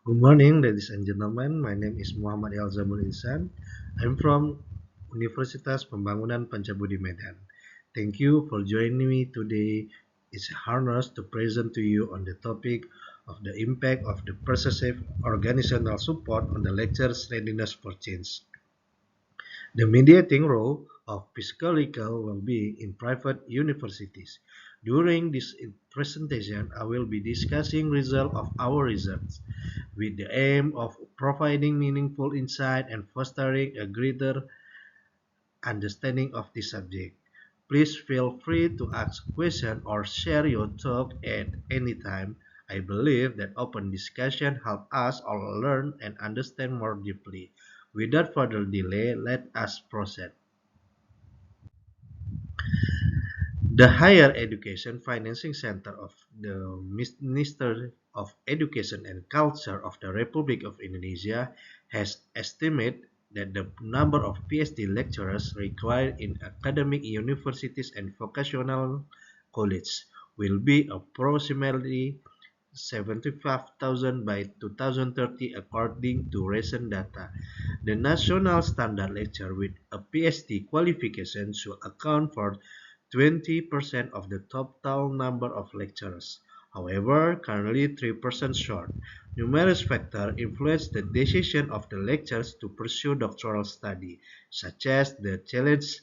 Good morning, ladies and gentlemen. My name is Muhammad Elzamul Insan. I'm from Universitas Pembangunan Pancabudi Medan. Thank you for joining me today. It's a honor to present to you on the topic of the impact of the pervasive organizational support on the lecture's readiness for change. The mediating role of psychological well-being in private universities. During this presentation, I will be discussing results of our research with the aim of providing meaningful insight and fostering a greater understanding of the subject. Please feel free to ask questions or share your thoughts at any time. I believe that open discussion helps us all learn and understand more deeply. Without further delay, let us proceed. The Higher Education Financing Center of the Ministry of Education and Culture of the Republic of Indonesia has estimated that the number of PhD lecturers required in academic universities and vocational colleges will be approximately 75,000 by 2030 according to recent data. The national standard lecturer with a PhD qualification should account for 20% of the total number of lecturers. However, currently 3% short. Numerous factors influence the decision of the lecturers to pursue doctoral study, such as the challenge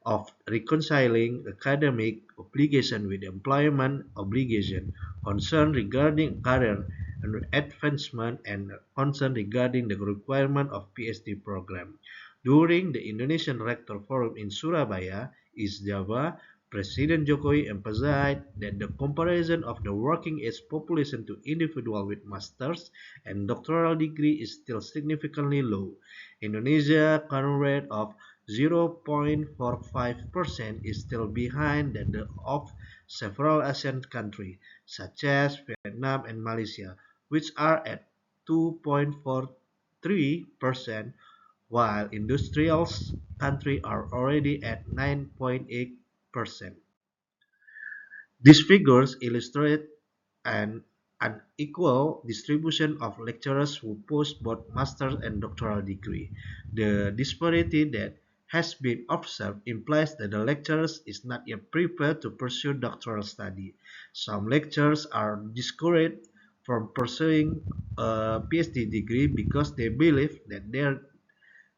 of reconciling academic obligation with employment obligation, concern regarding career and advancement, and concern regarding the requirement of PhD program. During the Indonesian Rector Forum in Surabaya, East Java, President Jokowi emphasized that the comparison of the working age population to individuals with master's and doctoral degree is still significantly low. Indonesia's current rate of 0.45% is still behind that of several Asian countries, such as Vietnam and Malaysia, which are at 2.43%, while industrial countries are already at 9.8%. These figures illustrate an unequal distribution of lecturers who possess both master's and doctoral degree. The disparity that has been observed implies that the lecturers is not yet prepared to pursue doctoral study. Some lecturers are discouraged from pursuing a PhD degree because they believe that their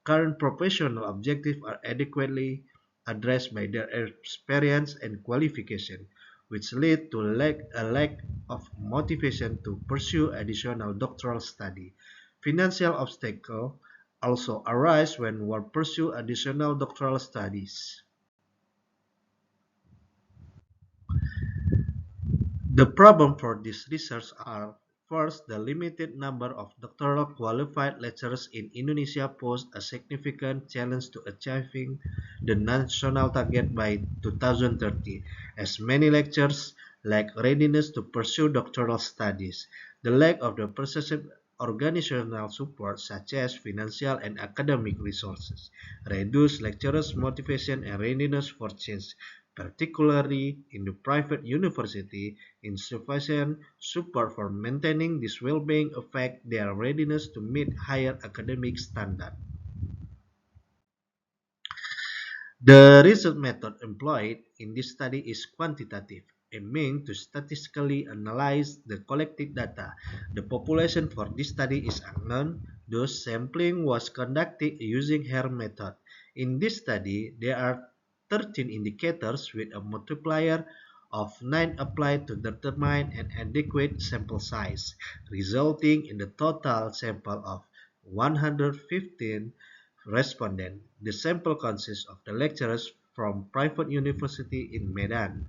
current professional objectives are adequately addressed by their experience and qualification, which lead to a lack of motivation to pursue additional doctoral study. Financial obstacles also arise when one pursue additional doctoral studies. The problem for this research are first, the limited number of doctoral qualified lecturers in Indonesia pose a significant challenge to achieving the national target by 2030, as many lecturers lack readiness to pursue doctoral studies. The lack of the pervasive organizational support, such as financial and academic resources, reduce lecturers' motivation and readiness for change, particularly in the private university. Insufficient support for maintaining this well-being affect their readiness to meet higher academic standards. The research method employed in this study is quantitative, aiming to statistically analyze the collected data. The population for this study is unknown, thus sampling was conducted using Hare method. In this study, there are 13 indicators with a multiplier of 9 applied to determine an adequate sample size, resulting in the total sample of 115 respondents. The sample consists of the lecturers from private university in Medan.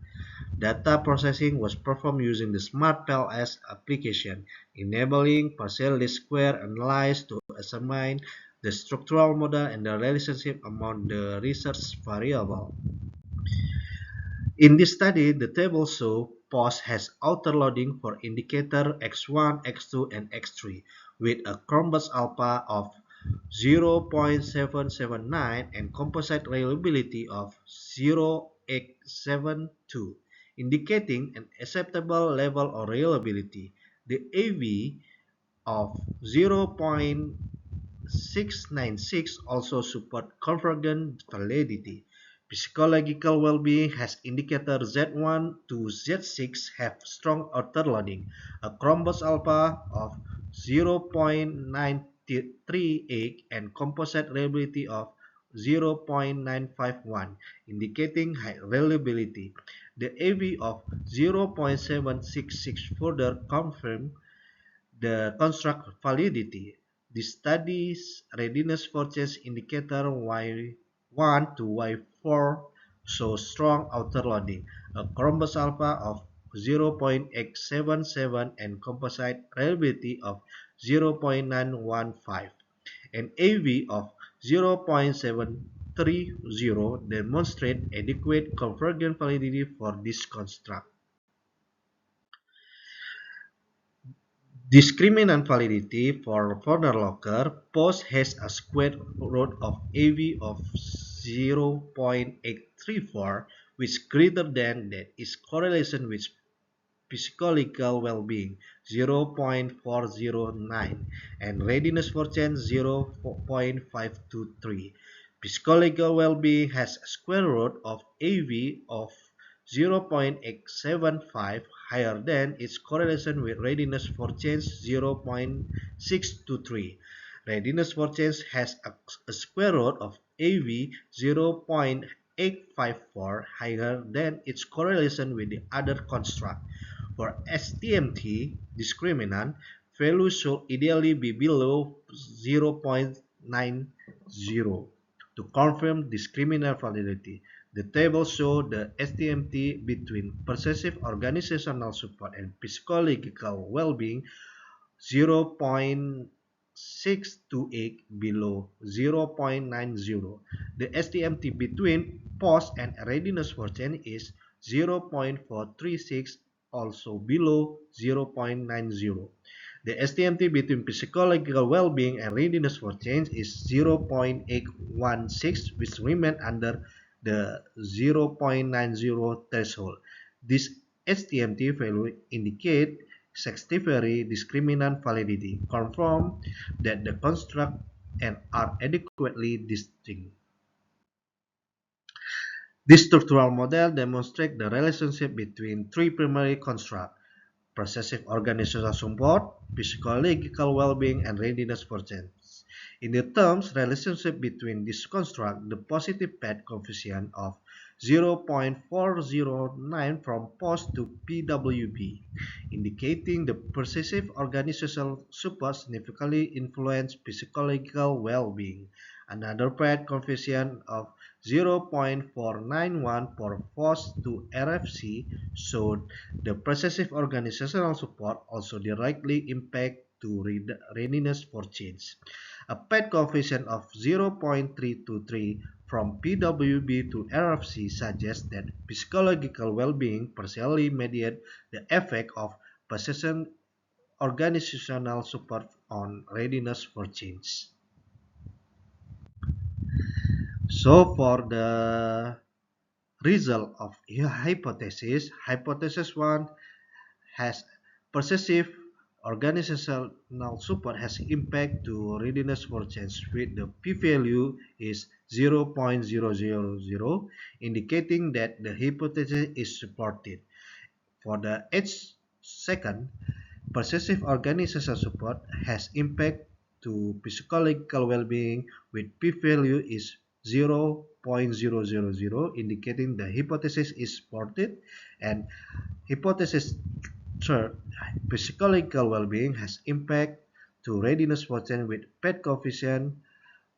Data processing was performed using the SmartPLS application, enabling partial least square analysis to examine the structural model and the relationship among the research variables. In this study, the table shows POS has auto-loading for indicator x1, x2, and x3 with a Cronbach's alpha of 0.779 and composite reliability of 0.872, indicating an acceptable level of reliability. The AV of 0.696 also support convergent validity. Psychological well-being has indicator Z1 to Z6 have strong outer loading. A Cronbus alpha of 0.938 and composite reliability of 0.951, indicating high reliability. The AV of 0.766 further confirmed the construct validity. The study's readiness for change indicator Y1 to Y4 show strong outer loading, a Cronbus alpha of 0.877 and composite reliability of 0.915. An AV of 0.730 demonstrate adequate convergent validity for this construct. Discriminant validity for locker post has a square root of AV of 0.834, which greater than that is correlation with psychological well-being 0.409 and readiness for change 0.523. Psychological well-being has a square root of AV of 0.875 higher than its correlation with readiness for change 0.623. Readiness for change has a square root of AV 0.854 higher than its correlation with the other construct. For STMT discriminant, value should ideally be below 0.90 to confirm discriminant validity. The table shows the STMT between pervasive organizational support and psychological well-being 0.628 below 0.90. The STMT between post and readiness for change is 0.436, also below 0.90. The STMT between psychological well-being and readiness for change is 0.816, which remain under the 0.90 threshold. This STMT value indicate Sextifery discriminant validity confirm that the construct and are adequately distinct. This structural model demonstrates the relationship between three primary constructs: pervasive organizational support, psychological well-being, and readiness for change. In the terms relationship between this construct, the positive path coefficient of 0.409 from post to PWB, indicating the pervasive organizational support significantly influence psychological well-being. Another path coefficient of 0.491 for post to RFC showed the pervasive organizational support also directly impact to readiness for change. A path coefficient of 0.323 from PWB to RFC suggests that psychological well-being partially mediates the effect of persistent organizational support on readiness for change. So for the result of hypothesis 1 has pervasive organizational support has impact to readiness for change with the p-value is 0.000, indicating that the hypothesis is supported. For the second, pervasive organizational support has impact to psychological well-being with p-value is 0.000, indicating the hypothesis is supported. And hypothesis third, psychological well-being has impact to readiness for change with PET coefficient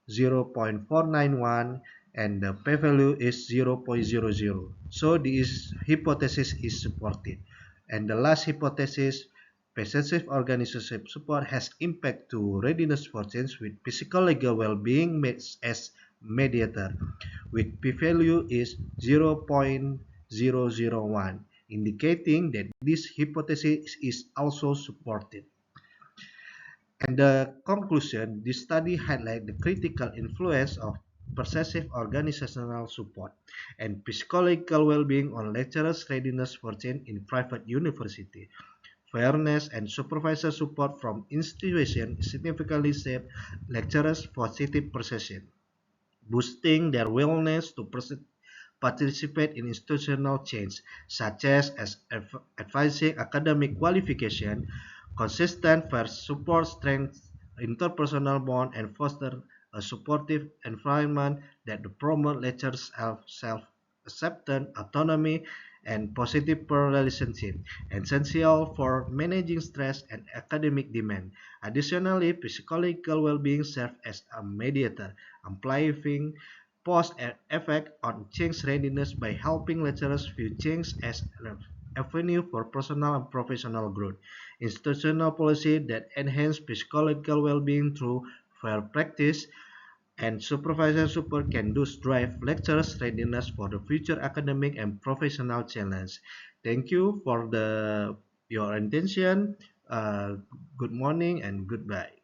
0.491 and the p-value is 0.00. So this hypothesis is supported. And the last hypothesis, pervasive organizational support has impact to readiness for change with psychological well-being as mediator, with p-value is 0.001, indicating that this hypothesis is also supported. And the conclusion, this study highlights the critical influence of pervasive organizational support and psychological well-being on lecturers' readiness for change in private university. fairness, and supervisor support from institutions significantly shape lecturers' positive perception, boosting their willingness to participate in institutional change, such as advancing academic qualification, consistent fair support, strength interpersonal bond, and foster a supportive environment that promote lecturers' self-acceptance, autonomy, and positive relationship, essential for managing stress and academic demand. Additionally, psychological well-being serves as a mediator, amplifying post effect on change readiness by helping lecturers view change as an avenue for personal and professional growth. Institutional policy that enhance psychological well-being through fair practice and supervisor support can thus drive lecturers' readiness for the future academic and professional challenge. Thank you for your attention. Good morning and goodbye.